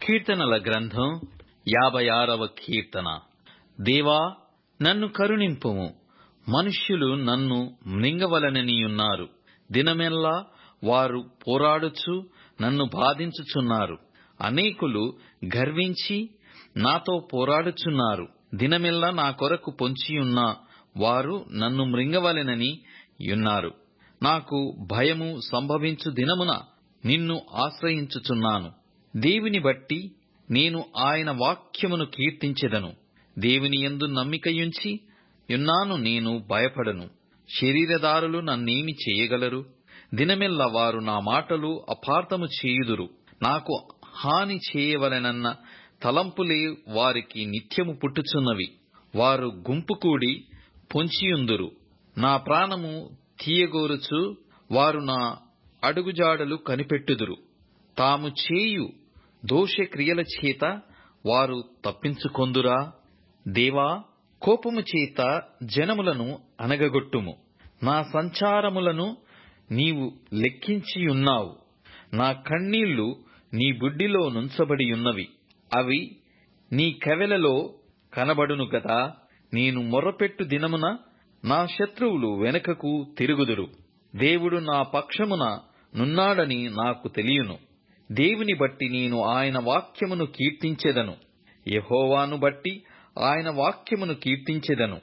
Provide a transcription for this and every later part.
కీర్తనల గ్రంథం 56వ కీర్తన. దేవా, నన్ను కరుణింపుము. మనుష్యులు నన్ను మృంగవలెననియున్నారు. దినమెల్లా వారు పోరాడుచు నన్ను బాధించుచున్నారు. అనేకులు గర్వించి నాతో పోరాడుచున్నారు. దినమెల్లా నా కొరకు పొంచియున్న వారు నన్ను మృంగవలెనని యున్నారు. నాకు భయము సంభవించు దినమున నిన్ను ఆశ్రయించుచున్నాను. దేవుని బట్టి నేను ఆయన వాక్యమును కీర్తించెదను. దేవుని యందు నమ్మికయుంచి యున్నాను, నేను భయపడను. శరీరదారులు నన్నేమి చేయగలరు? దినమెల్లా వారు నా మాటలు అపార్థము చేయుదురు. నాకు హాని చేయవలెనన్న తలంపులే వారికి నిత్యము పుట్టుచున్నవి. వారు గుంపు కూడి పొంచియుందురు. నా ప్రాణము తీయగోరుచు వారు నా అడుగుజాడలు కనిపెట్టుదురు. తాము చేయు దోషక్రియల చేత వారు తప్పించుకొందురా? దేవా, కోపము చేత జనములను అనగగొట్టుము. నా సంచారములను నీవు లెక్కించియున్నావు. నా కన్నీళ్లు నీ బుడ్డిలో నుంచబడియున్నవి. అవి నీ కవెలలో కనబడును గదా. నేను మొర్రపెట్టు దినమున నా శత్రువులు వెనుకకు తిరుగుదురు. దేవుడు నా పక్షమున నున్నాడని నాకు తెలియను. దేవుని బట్టి నేను ఆయన వాక్యమును కీర్తించెదను. యెహోవాను బట్టి ఆయన వాక్యమును కీర్తించెదను.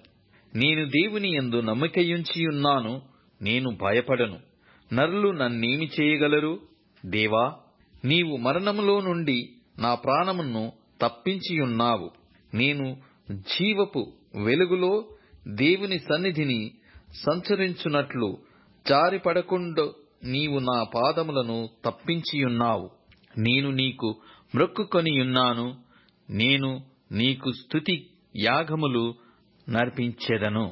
నేను దేవుని యందు నమ్మికయుంచియున్నాను, నేను భయపడను. నరులు నన్నేమి చేయగలరు? దేవా, నీవు మరణములో నుండి నా ప్రాణమును తప్పించియున్నావు. నేను జీవపు వెలుగులో దేవుని సన్నిధిని సంచరించున్నట్లు జారిపడకుండా నీవు నా పాదములను తప్పించియున్నావు. నేను నీకు మ్రొక్కుకొనియున్నాను. నేను నీకు స్తుతి యాగములు నర్పించెదను.